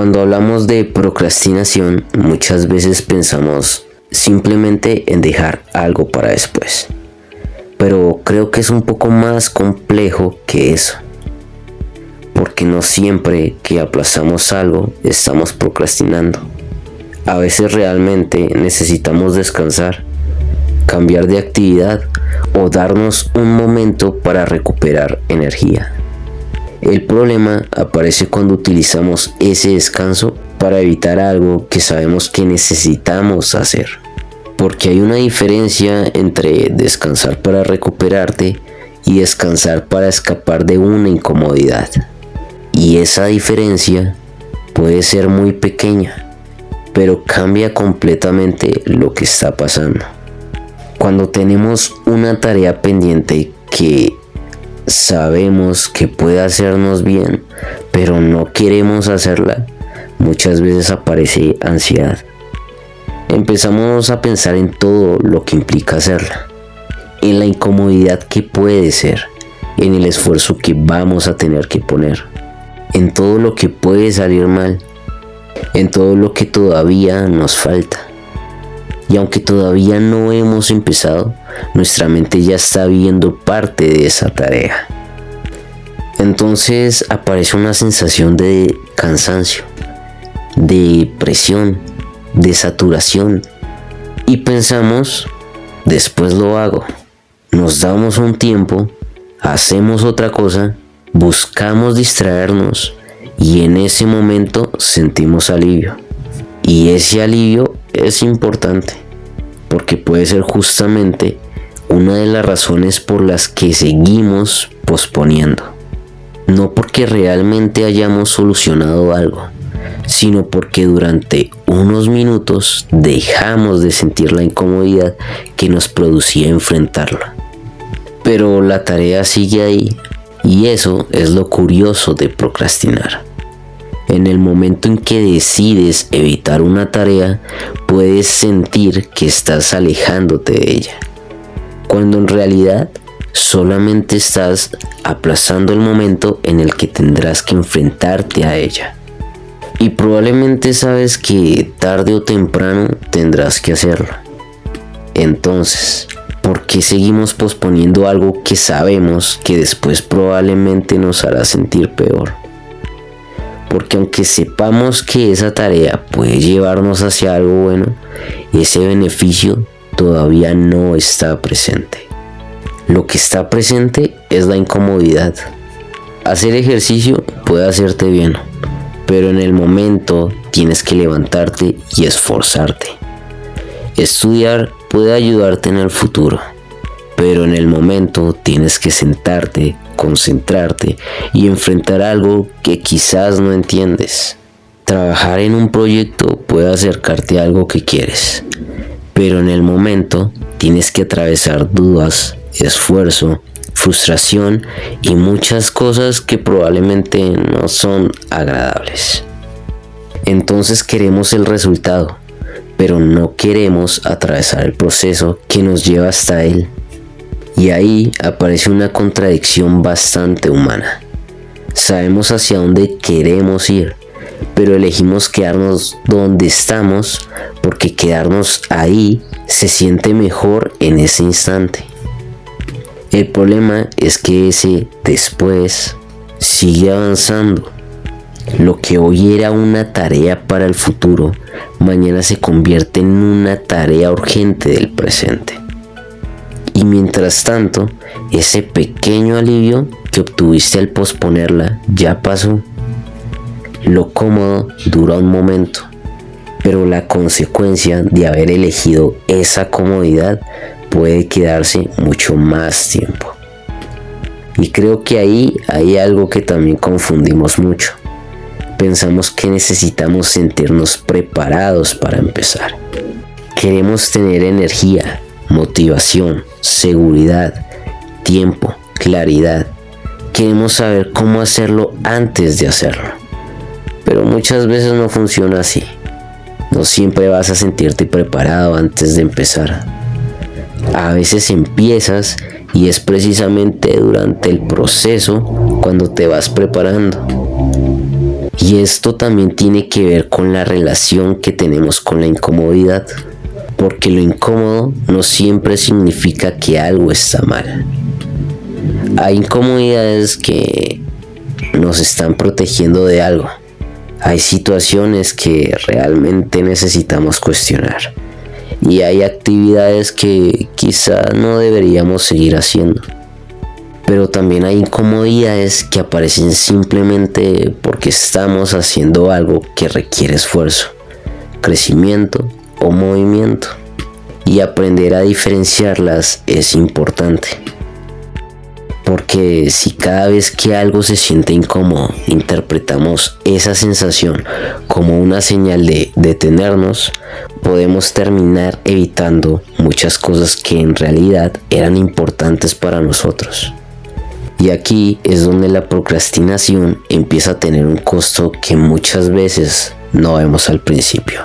Cuando hablamos de procrastinación, muchas veces pensamos simplemente en dejar algo para después. Pero creo que es un poco más complejo que eso. Porque no siempre que aplazamos algo estamos procrastinando. A veces realmente necesitamos descansar, cambiar de actividad o darnos un momento para recuperar energía. El problema aparece cuando utilizamos ese descanso para evitar algo que sabemos que necesitamos hacer. Porque hay una diferencia entre descansar para recuperarte y descansar para escapar de una incomodidad. Y esa diferencia puede ser muy pequeña, pero cambia completamente lo que está pasando. Cuando tenemos una tarea pendiente que sabemos que puede hacernos bien, pero no queremos hacerla, muchas veces aparece ansiedad. Empezamos a pensar en todo lo que implica hacerla, en la incomodidad que puede ser, en el esfuerzo que vamos a tener que poner, en todo lo que puede salir mal, en todo lo que todavía nos falta. Y aunque todavía no hemos empezado, nuestra mente ya está viendo parte de esa tarea. Entonces aparece una sensación de cansancio, de presión, de saturación. Y pensamos, después lo hago. Nos damos un tiempo, hacemos otra cosa, buscamos distraernos y en ese momento sentimos alivio. Y ese alivio es importante, porque puede ser justamente una de las razones por las que seguimos posponiendo. No porque realmente hayamos solucionado algo, sino porque durante unos minutos dejamos de sentir la incomodidad que nos producía enfrentarlo. Pero la tarea sigue ahí, y eso es lo curioso de procrastinar. En el momento en que decides evitar una tarea, puedes sentir que estás alejándote de ella, cuando en realidad solamente estás aplazando el momento en el que tendrás que enfrentarte a ella. Y probablemente sabes que tarde o temprano tendrás que hacerlo. Entonces, ¿por qué seguimos posponiendo algo que sabemos que después probablemente nos hará sentir peor? Porque aunque sepamos que esa tarea puede llevarnos hacia algo bueno, ese beneficio todavía no está presente. Lo que está presente es la incomodidad. Hacer ejercicio puede hacerte bien, pero en el momento tienes que levantarte y esforzarte. Estudiar puede ayudarte en el futuro, pero en el momento tienes que sentarte, concentrarte y enfrentar algo que quizás no entiendes. Trabajar en un proyecto puede acercarte a algo que quieres, pero en el momento tienes que atravesar dudas, esfuerzo, frustración y muchas cosas que probablemente no son agradables. Entonces queremos el resultado, pero no queremos atravesar el proceso que nos lleva hasta él. Y ahí aparece una contradicción bastante humana. Sabemos hacia dónde queremos ir, pero elegimos quedarnos donde estamos porque quedarnos ahí se siente mejor en ese instante. El problema es que ese después sigue avanzando. Lo que hoy era una tarea para el futuro, mañana se convierte en una tarea urgente del presente. Y mientras tanto, ese pequeño alivio que obtuviste al posponerla ya pasó. Lo cómodo dura un momento, pero la consecuencia de haber elegido esa comodidad puede quedarse mucho más tiempo. Y creo que ahí hay algo que también confundimos mucho. Pensamos que necesitamos sentirnos preparados para empezar. Queremos tener energía, motivación, seguridad, tiempo, claridad. Queremos saber cómo hacerlo antes de hacerlo. Pero muchas veces no funciona así. No siempre vas a sentirte preparado antes de empezar. A veces empiezas y es precisamente durante el proceso cuando te vas preparando. Y esto también tiene que ver con la relación que tenemos con la incomodidad, porque lo incómodo no siempre significa que algo está mal. Hay incomodidades que nos están protegiendo de algo. Hay situaciones que realmente necesitamos cuestionar. Y hay actividades que quizá no deberíamos seguir haciendo. Pero también hay incomodidades que aparecen simplemente porque estamos haciendo algo que requiere esfuerzo, crecimiento o movimiento. Y aprender a diferenciarlas es importante. Porque si cada vez que algo se siente incómodo, interpretamos esa sensación como una señal de detenernos, podemos terminar evitando muchas cosas que en realidad eran importantes para nosotros. Y aquí es donde la procrastinación empieza a tener un costo que muchas veces no vemos al principio.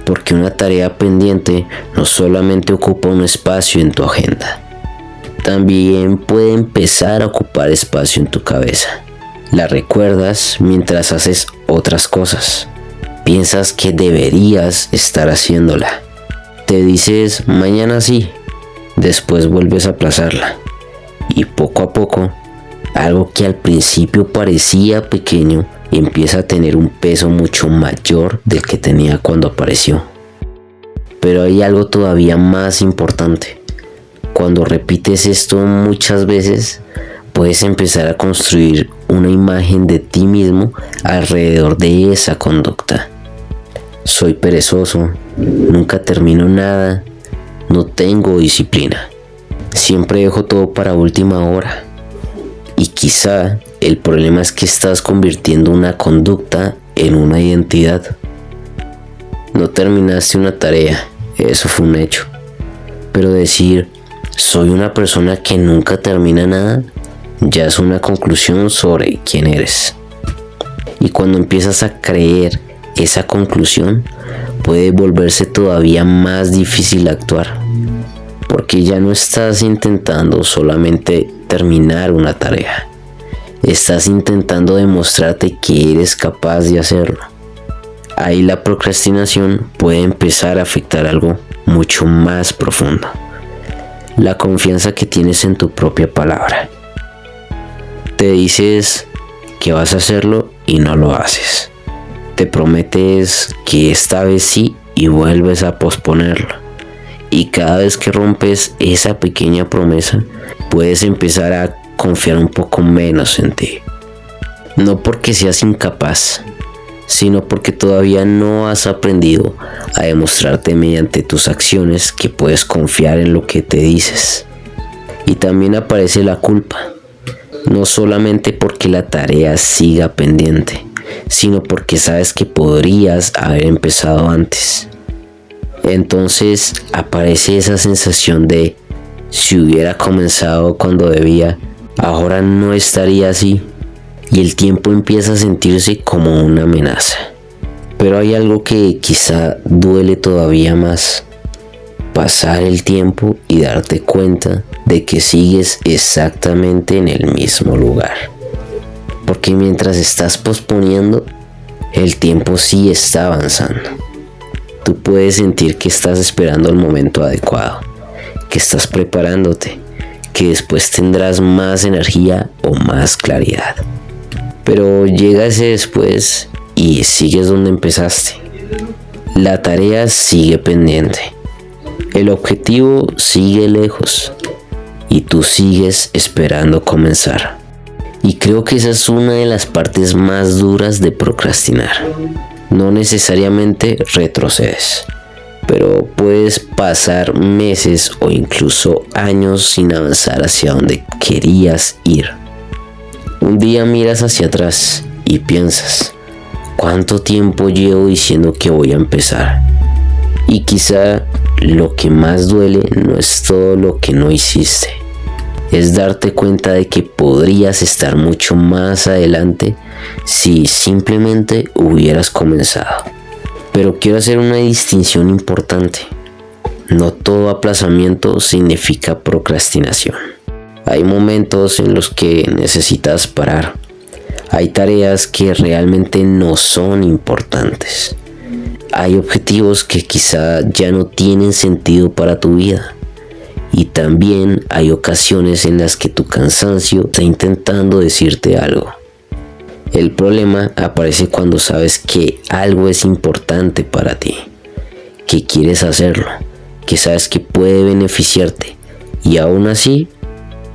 Porque una tarea pendiente no solamente ocupa un espacio en tu agenda, también puede empezar a ocupar espacio en tu cabeza. La recuerdas mientras haces otras cosas. Piensas que deberías estar haciéndola. Te dices mañana sí, después vuelves a aplazarla. Y poco a poco, algo que al principio parecía pequeño empieza a tener un peso mucho mayor del que tenía cuando apareció. Pero hay algo todavía más importante. Cuando repites esto muchas veces, puedes empezar a construir una imagen de ti mismo alrededor de esa conducta. Soy perezoso, nunca termino nada, no tengo disciplina, siempre dejo todo para última hora. Y quizá el problema es que estás convirtiendo una conducta en una identidad. No terminaste una tarea, eso fue un hecho. Pero decir, soy una persona que nunca termina nada, ya es una conclusión sobre quién eres. Y cuando empiezas a creer esa conclusión, puede volverse todavía más difícil actuar. Porque ya no estás intentando solamente terminar una tarea. Estás intentando demostrarte que eres capaz de hacerlo. Ahí la procrastinación puede empezar a afectar algo mucho más profundo. La confianza que tienes en tu propia palabra. Te dices que vas a hacerlo y no lo haces. Te prometes que esta vez sí y vuelves a posponerlo. Y cada vez que rompes esa pequeña promesa, puedes empezar a confiar un poco menos en ti. No porque seas incapaz, sino porque todavía no has aprendido a demostrarte mediante tus acciones que puedes confiar en lo que te dices. Y también aparece la culpa, no solamente porque la tarea siga pendiente, sino porque sabes que podrías haber empezado antes. Entonces aparece esa sensación de, si hubiera comenzado cuando debía, ahora no estaría así. Y el tiempo empieza a sentirse como una amenaza. Pero hay algo que quizá duele todavía más. Pasar el tiempo y darte cuenta de que sigues exactamente en el mismo lugar. Porque mientras estás posponiendo, el tiempo sí está avanzando. Tú puedes sentir que estás esperando el momento adecuado, que estás preparándote, que después tendrás más energía o más claridad. Pero llega ese después y sigues donde empezaste. La tarea sigue pendiente. El objetivo sigue lejos. Y tú sigues esperando comenzar. Y creo que esa es una de las partes más duras de procrastinar. No necesariamente retrocedes, pero puedes pasar meses o incluso años sin avanzar hacia donde querías ir. Un día miras hacia atrás y piensas, ¿cuánto tiempo llevo diciendo que voy a empezar? Y quizá lo que más duele no es todo lo que no hiciste, es darte cuenta de que podrías estar mucho más adelante si simplemente hubieras comenzado. Pero quiero hacer una distinción importante. No todo aplazamiento significa procrastinación. Hay momentos en los que necesitas parar, Hay tareas que realmente no son importantes. Hay objetivos que quizá ya no tienen sentido para tu vida. Y también hay ocasiones en las que tu cansancio está intentando decirte algo. El problema aparece cuando sabes que algo es importante para ti, que quieres hacerlo, que sabes que puede beneficiarte y aún así,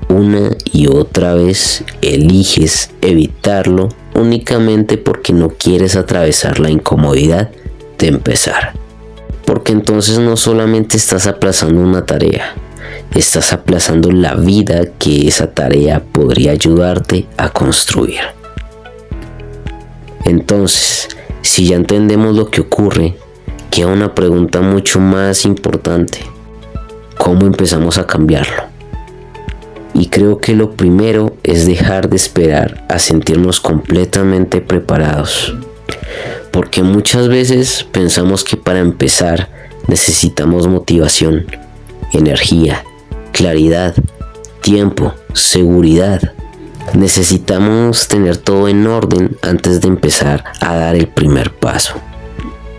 una y otra vez eliges evitarlo únicamente porque no quieres atravesar la incomodidad de empezar. Porque entonces no solamente estás aplazando una tarea, estás aplazando la vida que esa tarea podría ayudarte a construir. Entonces, si ya entendemos lo que ocurre, queda una pregunta mucho más importante: ¿cómo empezamos a cambiarlo? Y creo que lo primero es dejar de esperar a sentirnos completamente preparados. Porque muchas veces pensamos que para empezar necesitamos motivación, energía, claridad, tiempo, seguridad. Necesitamos tener todo en orden antes de empezar a dar el primer paso.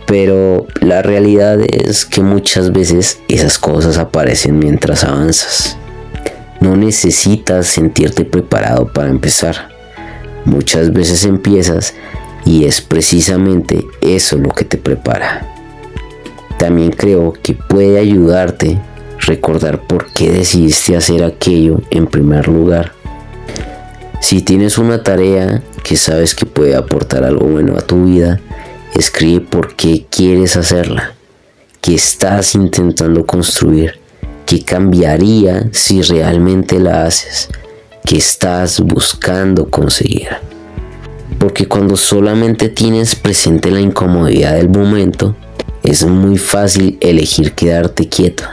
Pero la realidad es que muchas veces esas cosas aparecen mientras avanzas. No necesitas sentirte preparado para empezar. Muchas veces empiezas y es precisamente eso lo que te prepara. También creo que puede ayudarte recordar por qué decidiste hacer aquello en primer lugar. Si tienes una tarea que sabes que puede aportar algo bueno a tu vida, escribe por qué quieres hacerla, qué estás intentando construir, qué cambiaría si realmente la haces, qué estás buscando conseguir. Porque cuando solamente tienes presente la incomodidad del momento, es muy fácil elegir quedarte quieto.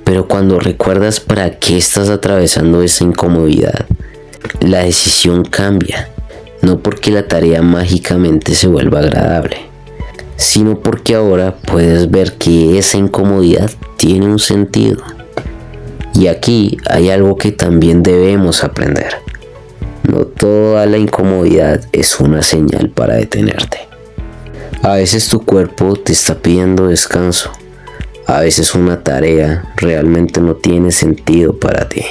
Pero cuando recuerdas para qué estás atravesando esa incomodidad, la decisión cambia. No porque la tarea mágicamente se vuelva agradable, sino porque ahora puedes ver que esa incomodidad tiene un sentido. Y aquí hay algo que también debemos aprender. No toda la incomodidad es una señal para detenerte. A veces tu cuerpo te está pidiendo descanso. A veces una tarea realmente no tiene sentido para ti.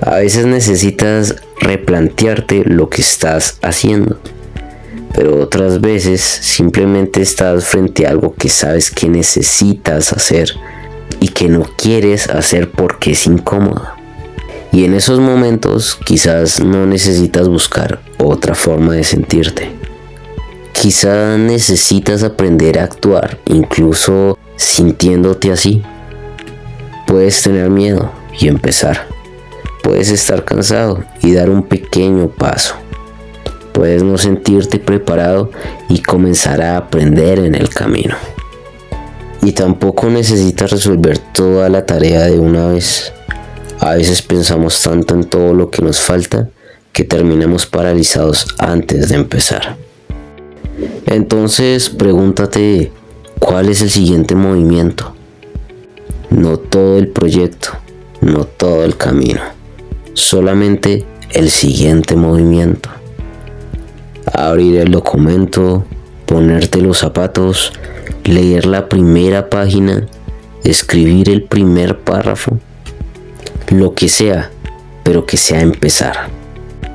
A veces necesitas replantearte lo que estás haciendo. Pero otras veces simplemente estás frente a algo que sabes que necesitas hacer y que no quieres hacer porque es incómodo. Y en esos momentos quizás no necesitas buscar otra forma de sentirte. Quizás necesitas aprender a actuar incluso sintiéndote así. Puedes tener miedo y empezar. Puedes estar cansado y dar un pequeño paso. Puedes no sentirte preparado y comenzar a aprender en el camino. Y tampoco necesitas resolver toda la tarea de una vez. A veces pensamos tanto en todo lo que nos falta que terminamos paralizados antes de empezar. Entonces pregúntate, ¿cuál es el siguiente movimiento? No todo el proyecto, no todo el camino, solamente el siguiente movimiento. Abrir el documento, ponerte los zapatos, leer la primera página, escribir el primer párrafo, lo que sea, pero que sea empezar.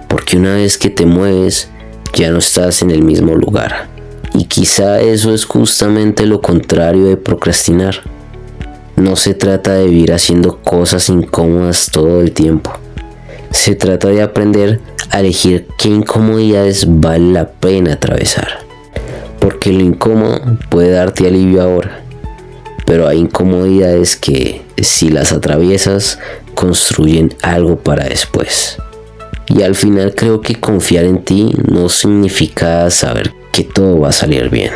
Porque una vez que te mueves, ya no estás en el mismo lugar. Y quizá eso es justamente lo contrario de procrastinar. No se trata de vivir haciendo cosas incómodas todo el tiempo. Se trata de aprender a elegir qué incomodidades vale la pena atravesar. Porque lo incómodo puede darte alivio ahora, pero hay incomodidades que, si las atraviesas, construyen algo para después. Y al final creo que confiar en ti no significa saber que todo va a salir bien.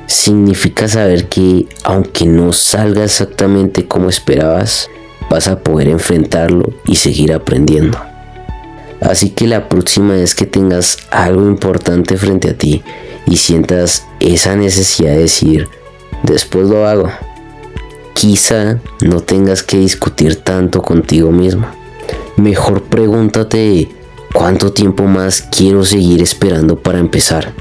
Significa saber que, aunque no salga exactamente como esperabas, vas a poder enfrentarlo y seguir aprendiendo. Así que la próxima vez que tengas algo importante frente a ti y sientas esa necesidad de decir, después lo hago, quizá no tengas que discutir tanto contigo mismo. Mejor pregúntate, ¿Cuánto tiempo más quiero seguir esperando para empezar?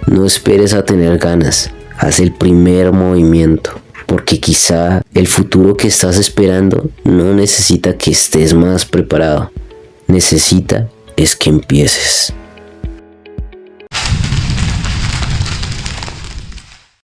No esperes a tener ganas, haz el primer movimiento, porque quizá el futuro que estás esperando no necesita que estés más preparado, necesita es que empieces.